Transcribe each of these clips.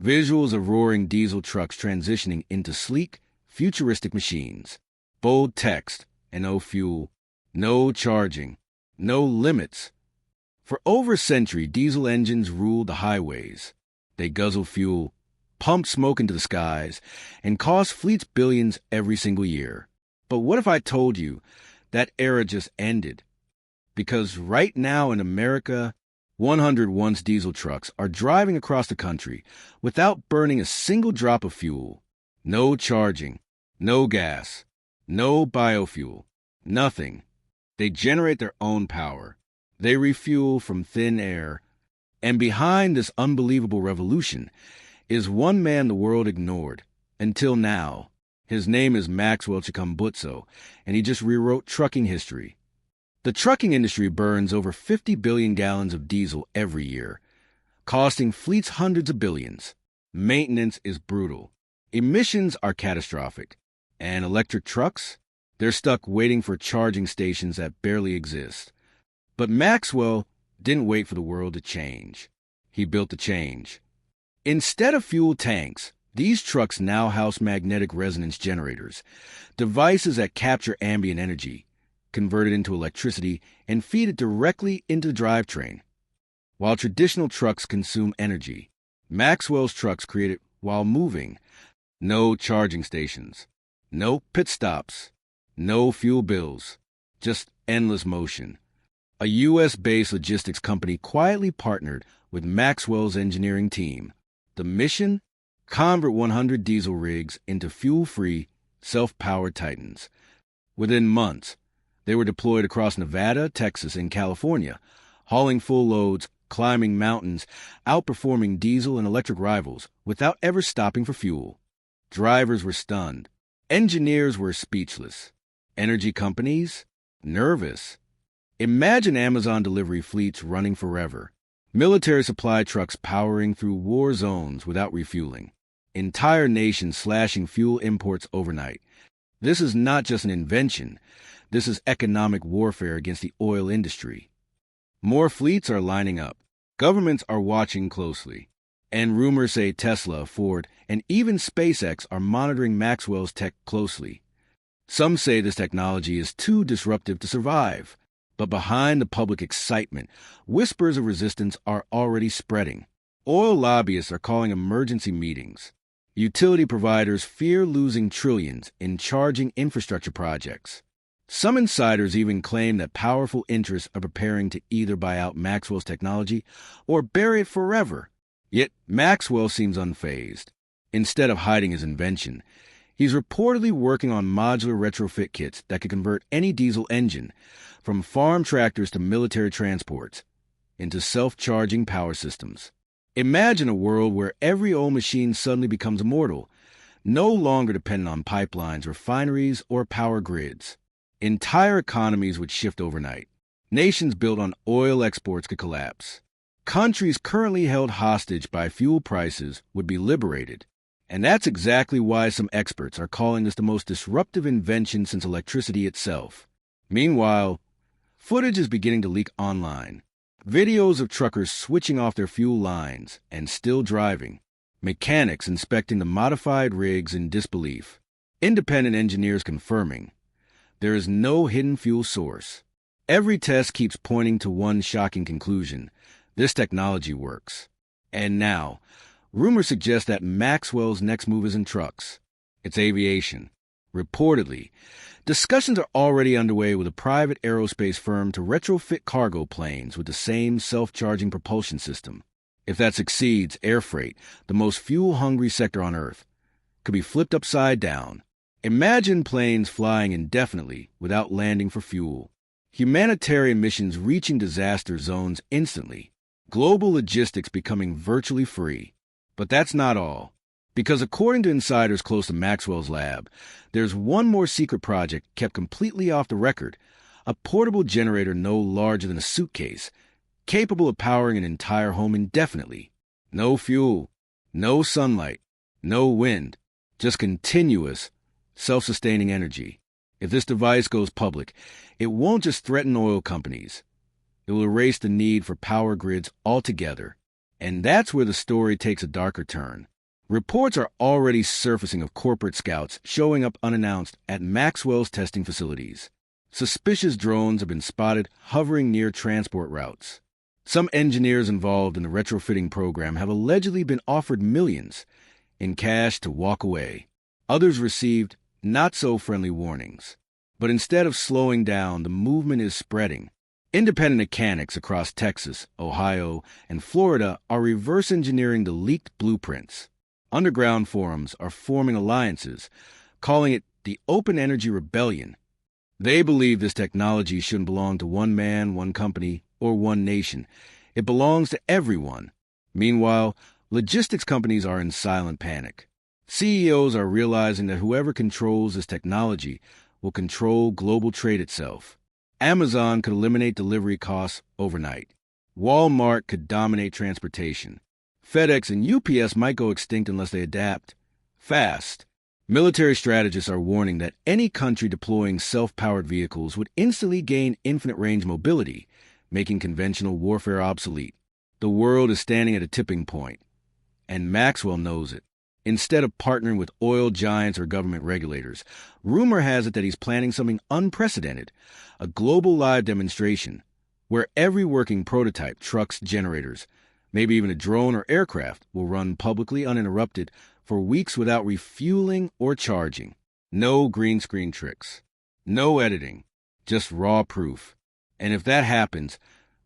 Visuals of roaring diesel trucks transitioning into sleek, futuristic machines. Bold text and no fuel, no charging, no limits. For over a century, diesel engines ruled the highways. They guzzle fuel, pump smoke into the skies, and cost fleets billions every single year. But what if I told you that era just ended? Because right now in America, 100 once diesel trucks are driving across the country without burning a single drop of fuel. No charging, no gas, no biofuel, nothing. They generate their own power. They refuel from thin air. And behind this unbelievable revolution is one man the world ignored until now. His name is Maxwell Chikumbutso, and he just rewrote trucking history. The trucking industry burns over 50 billion gallons of diesel every year, costing fleets hundreds of billions. Maintenance is brutal. Emissions are catastrophic. And electric trucks? They're stuck waiting for charging stations that barely exist. But Maxwell didn't wait for the world to change. He built the change. Instead of fuel tanks, these trucks now house magnetic resonance generators, devices that capture ambient energy, convert it into electricity, and feed it directly into the drivetrain. While traditional trucks consume energy, Maxwell's trucks create it while moving. No charging stations, no pit stops, no fuel bills, just endless motion. A U.S.-based logistics company quietly partnered with Maxwell's engineering team. The mission? Convert 100 diesel rigs into fuel-free, self-powered Titans. Within months, they were deployed across Nevada, Texas, and California, hauling full loads, climbing mountains, outperforming diesel and electric rivals without ever stopping for fuel. Drivers were stunned. Engineers were speechless. Energy companies? Nervous. Imagine Amazon delivery fleets running forever. Military supply trucks powering through war zones without refueling. Entire nations slashing fuel imports overnight. This is not just an invention. This is economic warfare against the oil industry. More fleets are lining up. Governments are watching closely. And rumors say Tesla, Ford, and even SpaceX are monitoring Maxwell's tech closely. Some say this technology is too disruptive to survive. But behind the public excitement, whispers of resistance are already spreading. Oil lobbyists are calling emergency meetings. Utility providers fear losing trillions in charging infrastructure projects. Some insiders even claim that powerful interests are preparing to either buy out Maxwell's technology or bury it forever. Yet Maxwell seems unfazed. Instead of hiding his invention, he's reportedly working on modular retrofit kits that could convert any diesel engine, from farm tractors to military transports, into self-charging power systems. Imagine a world where every old machine suddenly becomes immortal, no longer dependent on pipelines, refineries, or power grids. Entire economies would shift overnight. Nations built on oil exports could collapse. Countries currently held hostage by fuel prices would be liberated. And that's exactly why some experts are calling this the most disruptive invention since electricity itself. Meanwhile, footage is beginning to leak online. Videos of truckers switching off their fuel lines and still driving. Mechanics inspecting the modified rigs in disbelief. Independent engineers confirming there is no hidden fuel source. Every test keeps pointing to one shocking conclusion. This technology works. And now, rumors suggest that Maxwell's next move isn't trucks. It's aviation. Reportedly, discussions are already underway with a private aerospace firm to retrofit cargo planes with the same self-charging propulsion system. If that succeeds, air freight, the most fuel-hungry sector on Earth, could be flipped upside down. Imagine planes flying indefinitely without landing for fuel. Humanitarian missions reaching disaster zones instantly. Global logistics becoming virtually free. But that's not all. Because according to insiders close to Maxwell's lab, there's one more secret project kept completely off the record. A portable generator no larger than a suitcase, capable of powering an entire home indefinitely. No fuel, no sunlight, no wind, just continuous, self-sustaining energy. If this device goes public, it won't just threaten oil companies. It will erase the need for power grids altogether. And that's where the story takes a darker turn. Reports are already surfacing of corporate scouts showing up unannounced at Maxwell's testing facilities. Suspicious drones have been spotted hovering near transport routes. Some engineers involved in the retrofitting program have allegedly been offered millions in cash to walk away. Others received not-so-friendly warnings. But instead of slowing down, the movement is spreading. Independent mechanics across Texas, Ohio, and Florida are reverse engineering the leaked blueprints. Underground forums are forming alliances, calling it the Open Energy Rebellion. They believe this technology shouldn't belong to one man, one company, or one nation. It belongs to everyone. Meanwhile, logistics companies are in silent panic. CEOs are realizing that whoever controls this technology will control global trade itself. Amazon could eliminate delivery costs overnight. Walmart could dominate transportation. FedEx and UPS might go extinct unless they adapt fast. Military strategists are warning that any country deploying self-powered vehicles would instantly gain infinite range mobility, making conventional warfare obsolete. The world is standing at a tipping point, and Maxwell knows it. Instead of partnering with oil giants or government regulators, rumor has it that he's planning something unprecedented, a global live demonstration, where every working prototype, trucks, generators, maybe even a drone or aircraft, will run publicly uninterrupted for weeks without refueling or charging. No green screen tricks. No editing. Just raw proof. And if that happens,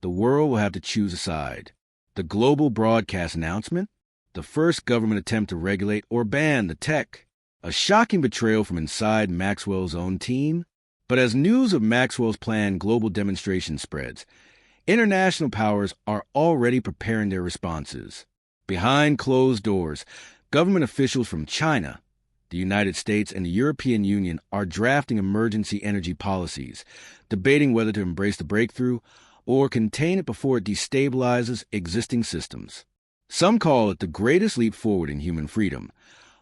the world will have to choose a side. The global broadcast announcement? The first government attempt to regulate or ban the tech. A shocking betrayal from inside Maxwell's own team. But as news of Maxwell's planned global demonstration spreads, international powers are already preparing their responses. Behind closed doors, government officials from China, the United States, and the European Union are drafting emergency energy policies, debating whether to embrace the breakthrough or contain it before it destabilizes existing systems. Some call it the greatest leap forward in human freedom,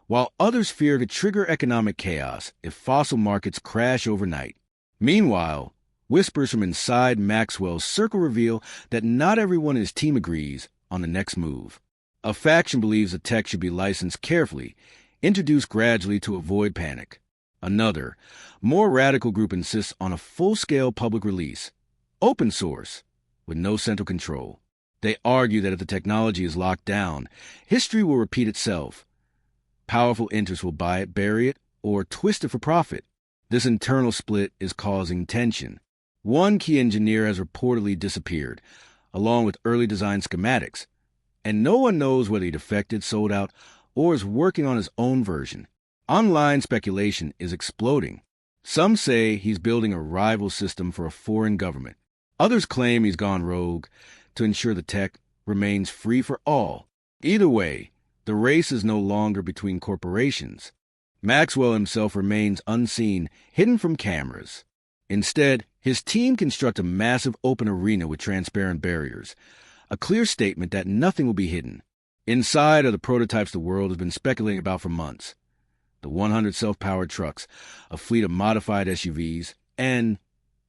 while others fear to trigger economic chaos if fossil markets crash overnight. Meanwhile, whispers from inside Maxwell's circle reveal that not everyone in his team agrees on the next move. A faction believes the tech should be licensed carefully, introduced gradually to avoid panic. Another, more radical group insists on a full-scale public release, open source, with no central control. They argue that if the technology is locked down, history will repeat itself. Powerful interests will buy it, bury it, or twist it for profit. This internal split is causing tension. One key engineer has reportedly disappeared, along with early design schematics, and no one knows whether he defected, sold out, or is working on his own version. Online speculation is exploding. Some say he's building a rival system for a foreign government. Others claim he's gone rogue to ensure the tech remains free for all. Either way, the race is no longer between corporations. Maxwell himself remains unseen, hidden from cameras. Instead, his team construct a massive open arena with transparent barriers, a clear statement that nothing will be hidden. Inside are the prototypes the world has been speculating about for months. The 100 self-powered trucks, a fleet of modified SUVs, and,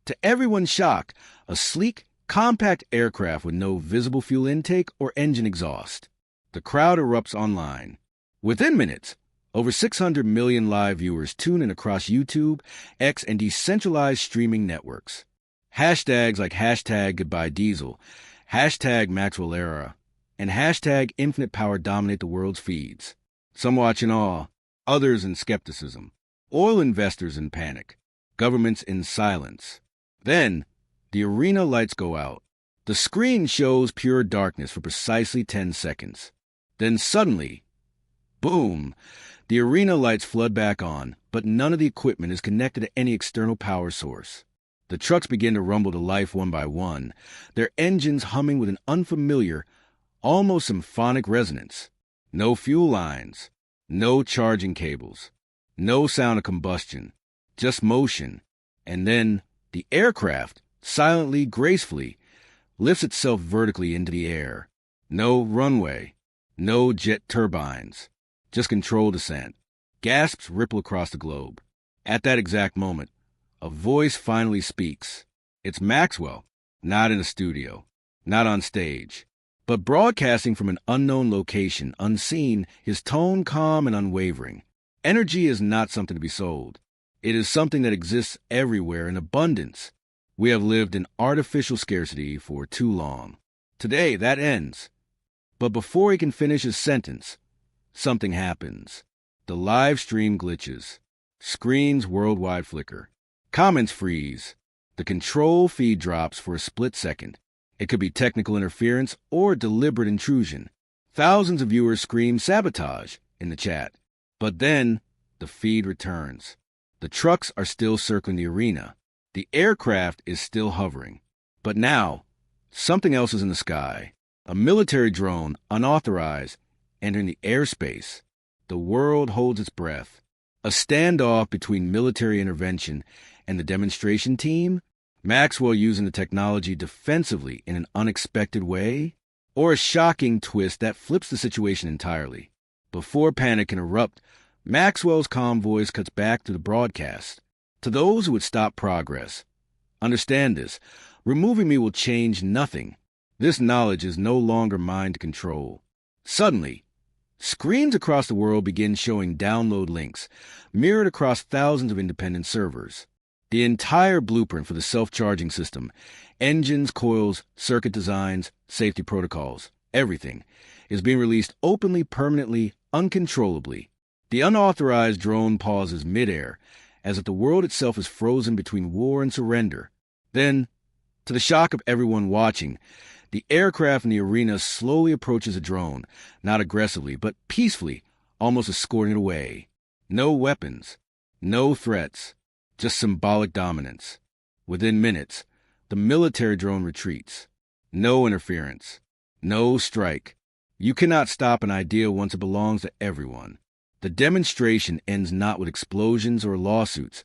to everyone's shock, a sleek, compact aircraft with no visible fuel intake or engine exhaust. The crowd erupts online. Within minutes, over 600 million live viewers tune in across YouTube, X, and decentralized streaming networks. Hashtags like #GoodbyeDiesel, #MaxwellEra, and #Infinite Power dominate the world's feeds. Some watch in awe, others in skepticism. Oil investors in panic, governments in silence. Then, the arena lights go out. The screen shows pure darkness for precisely 10 seconds. Then suddenly, boom, the arena lights flood back on, but none of the equipment is connected to any external power source. The trucks begin to rumble to life one by one, their engines humming with an unfamiliar, almost symphonic resonance. No fuel lines, no charging cables, no sound of combustion, just motion. And then the aircraft, silently, gracefully, lifts itself vertically into the air. No runway, no jet turbines, just controlled descent. Gasps ripple across the globe. At that exact moment, a voice finally speaks. It's Maxwell, not in a studio, not on stage, But broadcasting from an unknown location, unseen, his tone calm and unwavering. Energy is not something to be sold. It is something that exists everywhere in abundance. We have lived in artificial scarcity for too long. Today, that ends. But before he can finish his sentence, something happens. The live stream glitches. Screens worldwide flicker. Comments freeze. The control feed drops for a split second. It could be technical interference or deliberate intrusion. Thousands of viewers scream sabotage in the chat. But then, the feed returns. The trucks are still circling the arena. The aircraft is still hovering. But now, something else is in the sky. A military drone, unauthorized, entering the airspace. The world holds its breath. A standoff between military intervention and the demonstration team? Maxwell using the technology defensively in an unexpected way? Or a shocking twist that flips the situation entirely? Before panic can erupt, Maxwell's calm voice cuts back to the broadcast. To those who would stop progress, understand this. Removing me will change nothing. This knowledge is no longer mine to control. Suddenly, screens across the world begin showing download links, mirrored across thousands of independent servers. The entire blueprint for the self-charging system, engines, coils, circuit designs, safety protocols, everything, is being released openly, permanently, uncontrollably. The unauthorized drone pauses midair, as if the world itself is frozen between war and surrender. Then, to the shock of everyone watching, the aircraft in the arena slowly approaches a drone, not aggressively, but peacefully, almost escorting it away. No weapons, no threats, just symbolic dominance. Within minutes, the military drone retreats. No interference, no strike. You cannot stop an idea once it belongs to everyone. The demonstration ends not with explosions or lawsuits,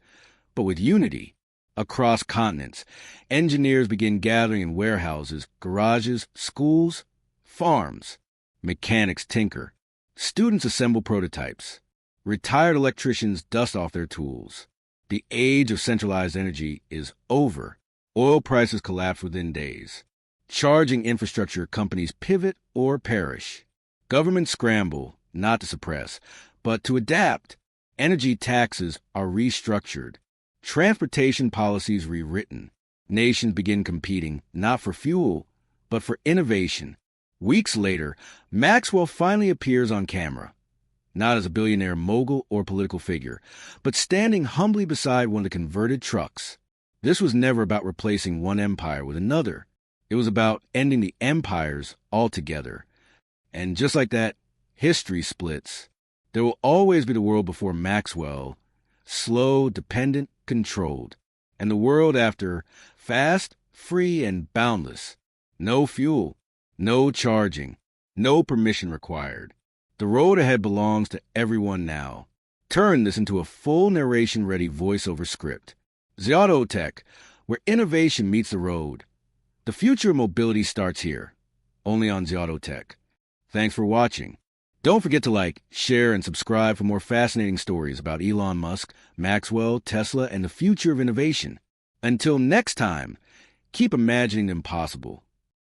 but with unity. Across continents, engineers begin gathering in warehouses, garages, schools, farms. Mechanics tinker. Students assemble prototypes. Retired electricians dust off their tools. The age of centralized energy is over. Oil prices collapse within days. Charging infrastructure companies pivot or perish. Governments scramble, not to suppress, but to adapt. Energy taxes are restructured. Transportation policies rewritten. Nations begin competing, not for fuel, but for innovation. Weeks later, Maxwell finally appears on camera. Not as a billionaire mogul or political figure, but standing humbly beside one of the converted trucks. This was never about replacing one empire with another. It was about ending the empires altogether. And just like that, history splits. There will always be the world before Maxwell, slow, dependent, controlled, and the world after, fast, free, and boundless. No fuel, no charging, no permission required. The road ahead belongs to everyone now. Turn this into a full narration-ready voiceover script. Xiaodo Tech, where innovation meets the road. The future of mobility starts here, only on Xiaodo Tech. Thanks for watching. Don't forget to like, share, and subscribe for more fascinating stories about Elon Musk, Maxwell, Tesla, and the future of innovation. Until next time, keep imagining the impossible.